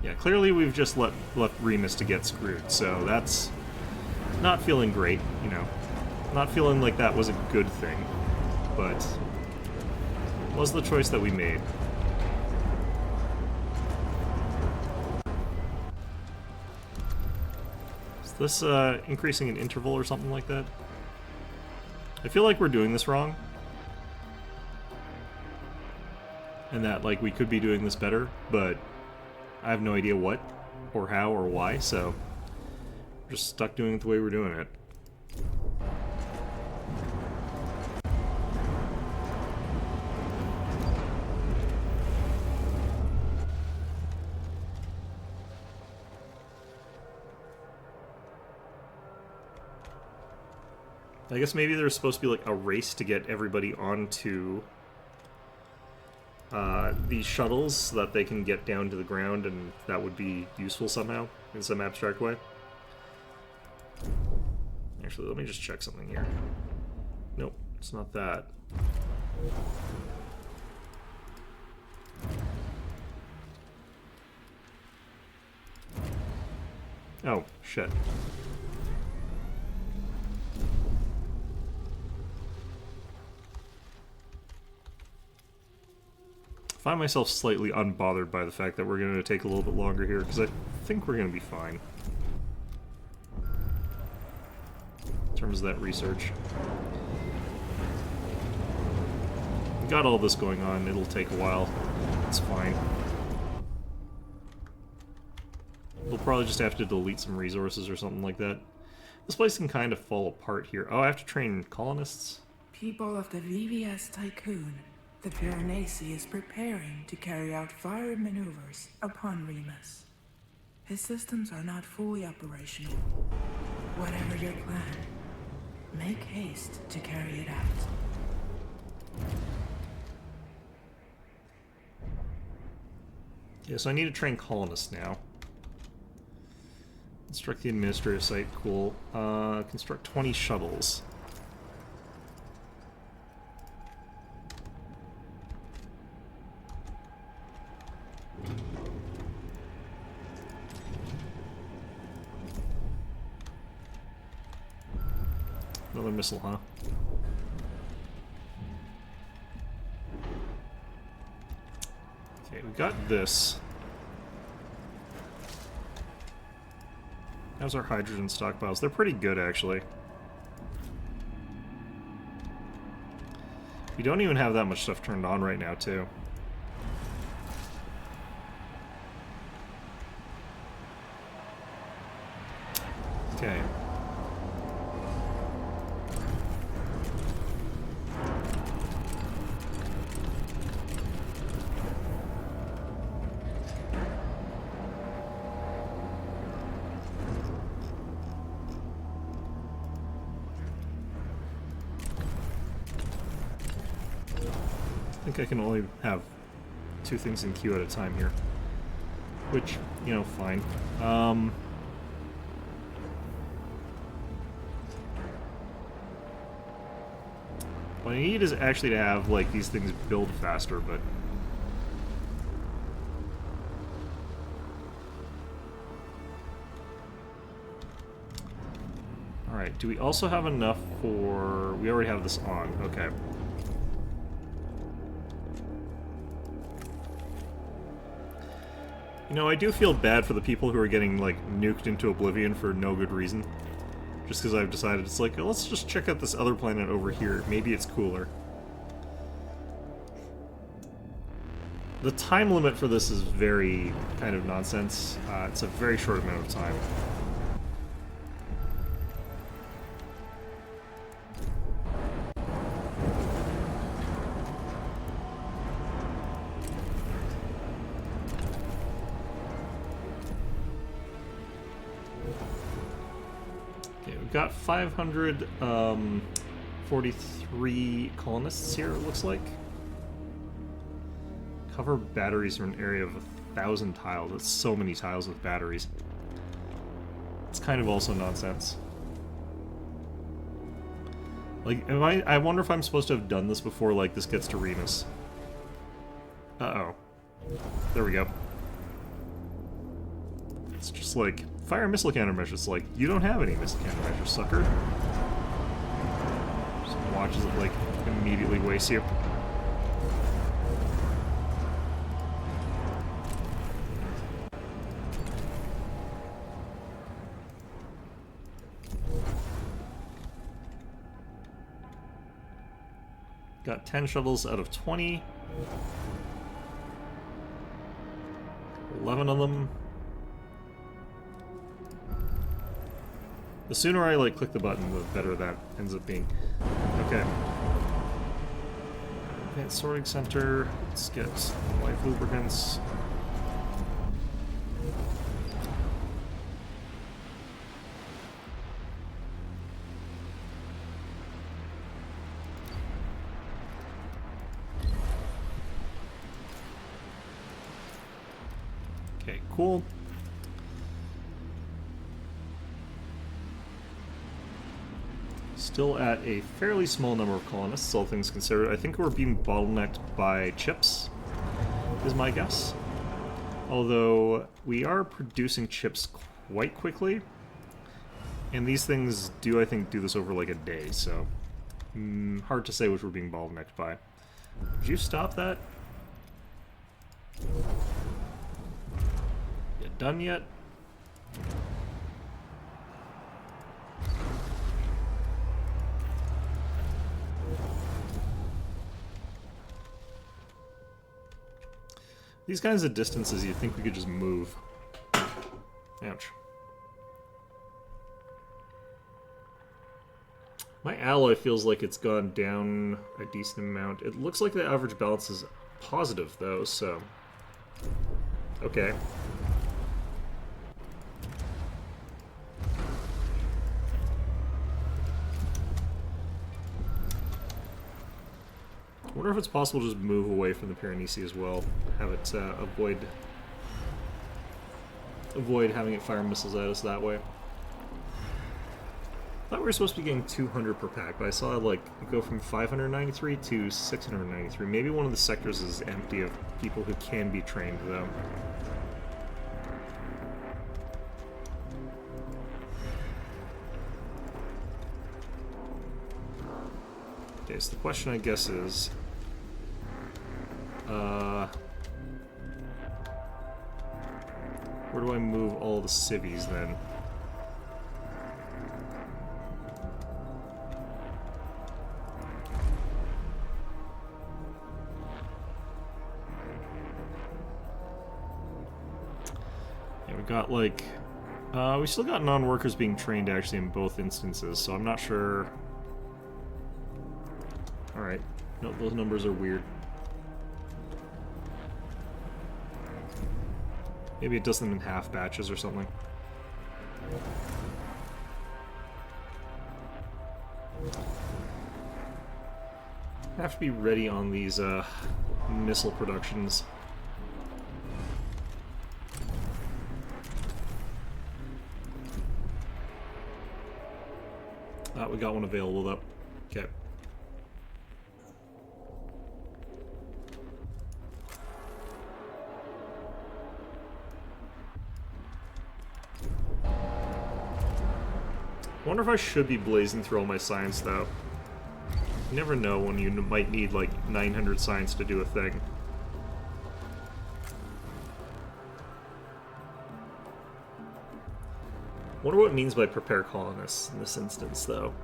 Yeah, clearly we've just left Remus to get screwed, so that's not feeling great, you know. Not feeling like that was a good thing, but was the choice that we made. Is this increasing an interval or something like that? I feel like we're doing this wrong. And that, like, we could be doing this better, but I have no idea what, or how, or why, so we're just stuck doing it the way we're doing it. I guess maybe there's supposed to be like a race to get everybody onto these shuttles so that they can get down to the ground, and that would be useful somehow in some abstract way. Actually, let me just check something here. Nope, it's not that. Oh, shit. I find myself slightly unbothered by the fact that we're going to take a little bit longer here, because I think we're going to be fine. In terms of that research. We got all this going on, it'll take a while. It's fine. We'll probably just have to delete some resources or something like that. This place can kind of fall apart here. Oh, I have to train colonists? People of the VVS Tycoon, the Piranesi is preparing to carry out fire maneuvers upon Remus. His systems are not fully operational. Whatever your plan, make haste to carry it out. Yeah, so I need to train colonists now. Construct the administrative site, cool. Construct 20 shuttles. Another missile, huh? Okay, we got this. How's our hydrogen stockpiles? They're pretty good, actually. We don't even have that much stuff turned on right now, too. Okay. I think I can only have 2 things in queue at a time here. Which, you know, fine. What I need is actually to have, like, these things build faster, but... Alright, do we also have enough for... We already have this on, okay. You know, I do feel bad for the people who are getting, like, nuked into oblivion for no good reason. Just because I've decided it's like, oh, let's just check out this other planet over here. Maybe it's cooler. The time limit for this is very kind of nonsense. It's a very short amount of time. Got 543 colonists here, it looks like. Cover batteries from an area of 1,000 tiles. That's so many tiles with batteries. It's kind of also nonsense. Like, I wonder if I'm supposed to have done this before, like, this gets to Remus. Uh-oh. There we go. It's just like... Fire missile countermeasures. Like, you don't have any missile countermeasures, sucker. Just watches it, like, immediately waste you. Got 10 shuttles out of 20. 11 of them. The sooner I like click the button, the better that ends up being. Okay. Advanced sorting center. Let's get life lubricants. Okay, cool. Still at a fairly small number of colonists, all things considered. I think we're being bottlenecked by chips, is my guess. Although, we are producing chips quite quickly. And these things do, I think, do this over like a day, so... hard to say which we're being bottlenecked by. Did you stop that? You done yet? These kinds of distances, you'd think we could just move. Ouch. My alloy feels like it's gone down a decent amount. It looks like the average balance is positive, though, so... Okay. I wonder if it's possible to just move away from the Piranesi as well. Have it avoid having it fire missiles at us that way. I thought we were supposed to be getting 200 per pack, but I saw like it go from 593 to 693. Maybe one of the sectors is empty of people who can be trained, though. Okay, so the question, I guess, is... where do I move all the civvies, then? Yeah, we got, like... we still got non-workers being trained, actually, in both instances, so I'm not sure... Alright. No, those numbers are weird. Maybe it does them in half batches or something. I have to be ready on these missile productions. We got one available though. Okay. I wonder if I should be blazing through all my science, though. You never know when you might need, like, 900 science to do a thing. Wonder what it means by prepare colonists in this instance, though.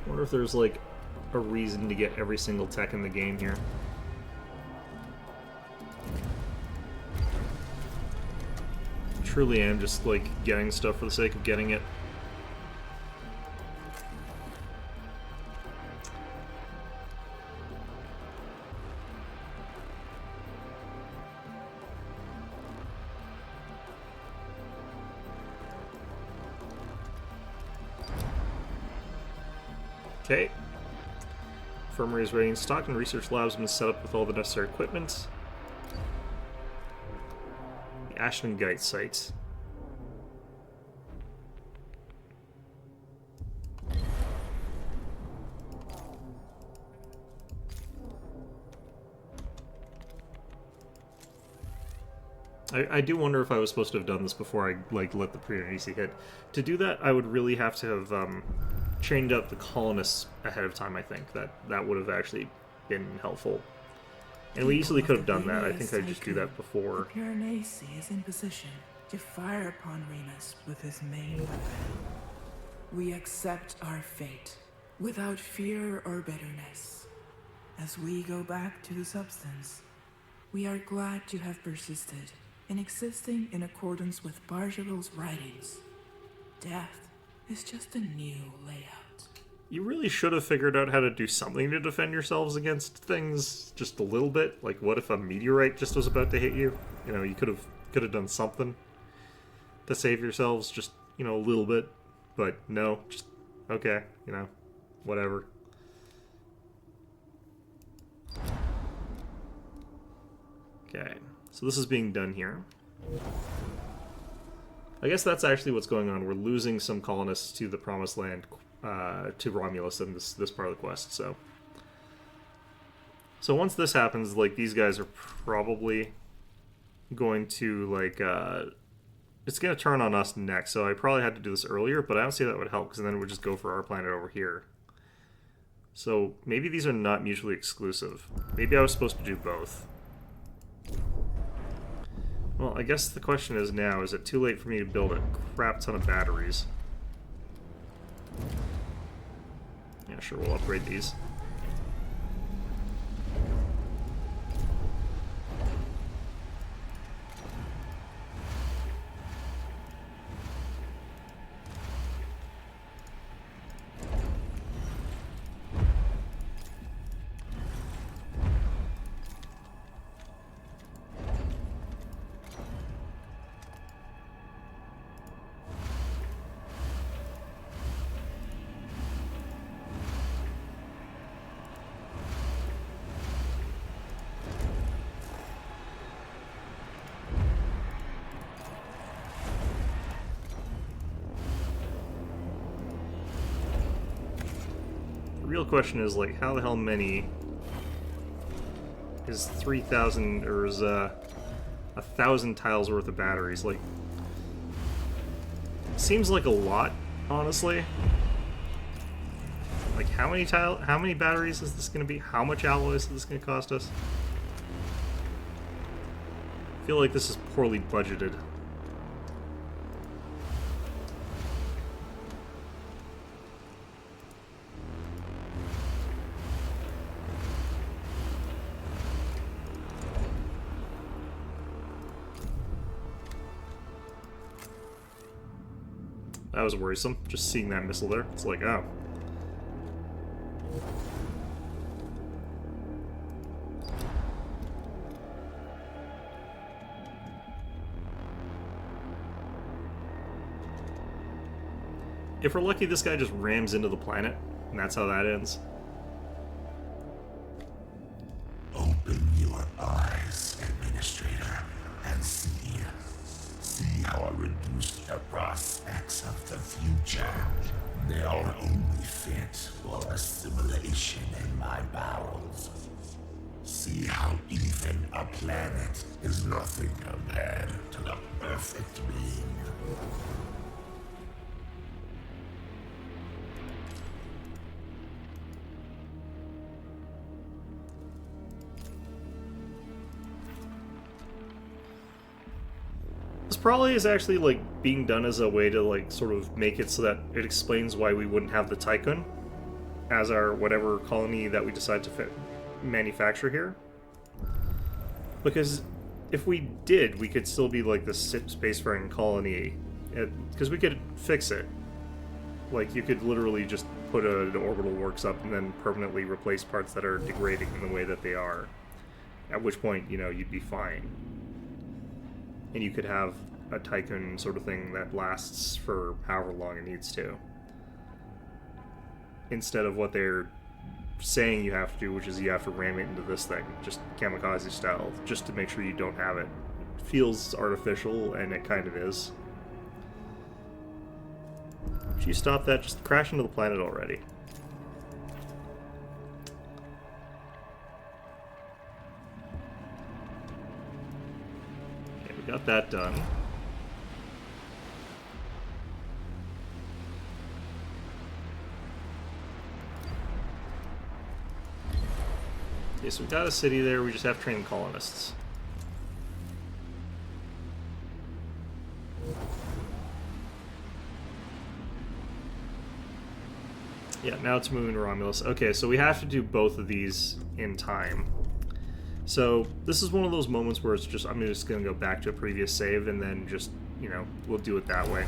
Wonder if there's, like, a reason to get every single tech in the game here. Truly am just, like, getting stuff for the sake of getting it. Okay. Infirmary is ready in stock, and research labs have been set up with all the necessary equipment. The Ashton Gate site. I do wonder if I was supposed to have done this before I like let the pre-NEC hit. To do that, I would really have to have trained up the colonists ahead of time. I think that would have actually been helpful, and we easily could have done that. I think I'd just do that before. The Piranesi is in position to fire upon Remus with his main weapon. We accept our fate without fear or bitterness. As we go back to the substance, we are glad to have persisted in existing in accordance with Bargerel's writings. Death is just a new layout. You really should have figured out how to do something to defend yourselves against things just a little bit. Like, what if a meteorite just was about to hit you? You know, you could have done something to save yourselves, just, you know, a little bit. But no, just okay, you know, whatever. Okay, so this is being done here. I guess that's actually what's going on. We're losing some colonists to the Promised Land, to Romulus in this part of the quest. So once this happens, like, these guys are probably going to, like, it's going to turn on us next. So I probably had to do this earlier, but I don't see that would help, because then it would just go for our planet over here. So maybe these are not mutually exclusive. Maybe I was supposed to do both. Well, I guess the question is now, is it too late for me to build a crap ton of batteries? Yeah, sure, we'll upgrade these. The real question is, like, how the hell many is 3,000, or is 1,000 tiles worth of batteries? Like, seems like a lot, honestly. Like, how many batteries is this going to be? How much alloy is this going to cost us? I feel like this is poorly budgeted. That was worrisome, just seeing that missile there. It's like, oh. If we're lucky, this guy just rams into the planet, and that's how that ends. Open your eyes, Administrator, and see how I reduced the prospects of the future. They are only fit for assimilation in my bowels. See how even a planet is nothing compared to the perfect being. This probably is actually, like, being done as a way to, like, sort of make it so that it explains why we wouldn't have the Tycoon as our whatever colony that we decide to manufacture here. Because if we did, we could still be, like, this spacefaring colony, because we could fix it. Like, you could literally just put an orbital works up and then permanently replace parts that are degrading in the way that they are. At which point, you know, you'd be fine. And you could have a Tycoon sort of thing that lasts for however long it needs to. Instead of what they're saying you have to do, which is you have to ram it into this thing, just kamikaze style, just to make sure you don't have it. It feels artificial, and it kind of is. Should you stop that? Just crash into the planet already. got that done. Okay, so we got a city there, we just have to train colonists. Yeah, now it's moving to Romulus. Okay, so we have to do both of these in time. So this is one of those moments where it's just, I'm just going to go back to a previous save and then just, you know, we'll do it that way.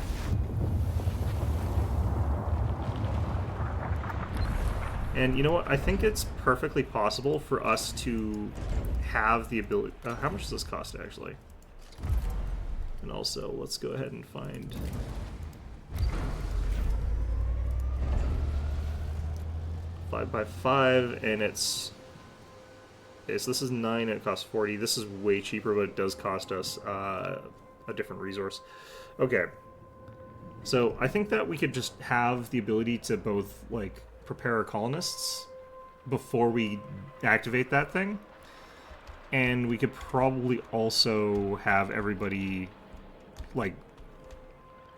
And you know what? I think it's perfectly possible for us to have the ability... how much does this cost, actually? And also, let's go ahead and find... 5x5, and it's... Okay, so this is 9 and it costs 40. This is way cheaper, but it does cost us a different resource. Okay. So I think that we could just have the ability to both, like, prepare our colonists before we activate that thing. And we could probably also have everybody, like,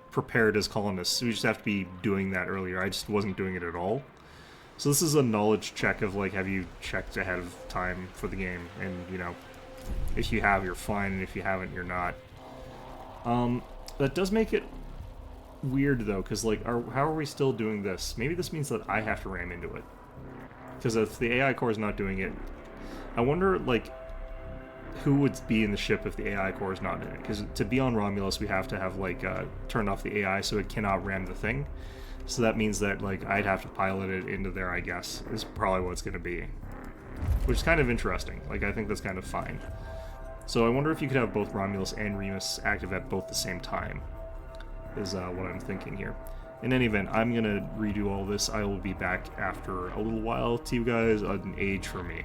prepared as colonists. We just have to be doing that earlier. I just wasn't doing it at all. So this is a knowledge check of, like, have you checked ahead of time for the game? And, you know, if you have, you're fine, and if you haven't, you're not. That does make it weird, though, because, like, how are we still doing this? Maybe this means that I have to ram into it. Because if the AI core is not doing it, I wonder, like, who would be in the ship if the AI core is not in it? Because to be on Romulus, we have to have, like, turned off the AI so it cannot ram the thing. So that means that, like, I'd have to pilot it into there, I guess, is probably what it's going to be. Which is kind of interesting. Like, I think that's kind of fine. So I wonder if you could have both Romulus and Remus active at both the same time, is what I'm thinking here. In any event, I'm going to redo all this. I will be back after a little while to you guys, an age for me.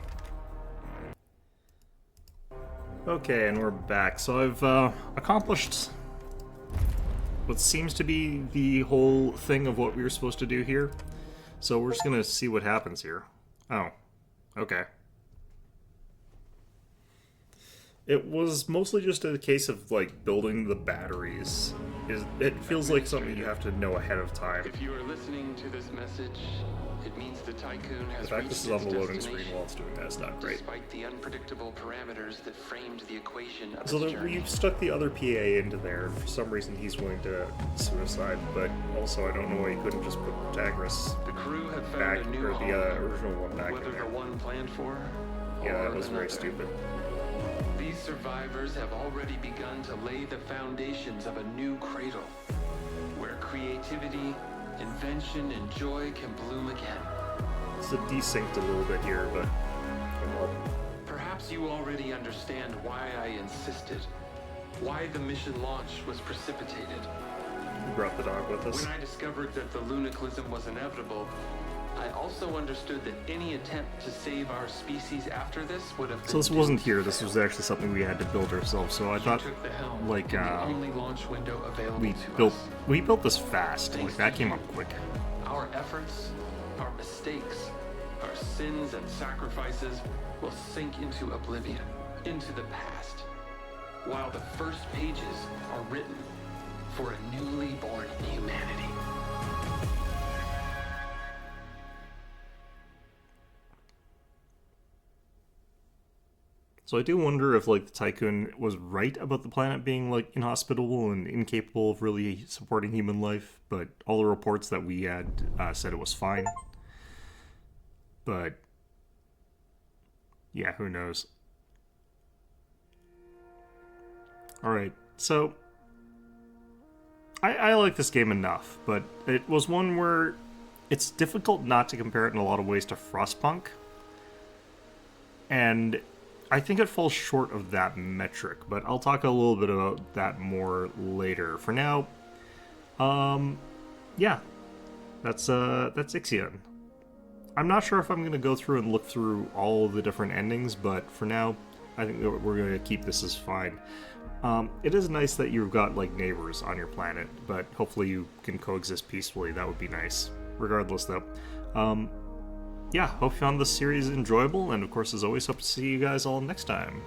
Okay, and we're back. So I've accomplished what seems to be the whole thing of what we were supposed to do here. So we're just gonna see what happens here. Oh, okay. It was mostly just a case of, like, building the batteries. It feels like something you have to know ahead of time. If you are listening to this message, it means the Tycoon has The fact this is on the loading screen while it's doing that is not great. Despite the unpredictable parameters that framed the equation of So its journey. we've stuck the other PA into there. For some reason he's willing to suicide, but also I don't know why he couldn't just put Protagoras The crew have found back, a new or home, the original one back in whether there. the one planned for Yeah, or that was very another. stupid. These survivors have already begun to lay the foundations of a new cradle, where creativity, invention, and joy can bloom again. It's desynced a little bit here, but Perhaps you already understand why I insisted, why the mission launch was precipitated. we brought the dog with us. When I discovered that the lunicalism was inevitable, I also understood that any attempt to save our species after this would have been So this wasn't doomed here, to this fail. was actually something we had to build ourselves, so I You thought, took the helm like, in the only launch window available to we us. built this fast, Thanks like, that to came you. up quick. Our efforts, our mistakes, our sins and sacrifices will sink into oblivion, into the past, while the first pages are written for a newly born humanity. So I do wonder if, like, the Tycoon was right about the planet being, like, inhospitable and incapable of really supporting human life, but all the reports that we had said it was fine. But yeah, who knows? Alright, so I like this game enough, but it was one where it's difficult not to compare it in a lot of ways to Frostpunk. And I think it falls short of that metric, but I'll talk a little bit about that more later. For now, yeah, that's Ixion. I'm not sure if I'm going to go through and look through all of the different endings, but for now, I think that we're going to keep this as fine. It is nice that you've got, like, neighbors on your planet, but hopefully you can coexist peacefully. That would be nice. Regardless, though. Yeah, hope you found this series enjoyable, and of course, as always, hope to see you guys all next time.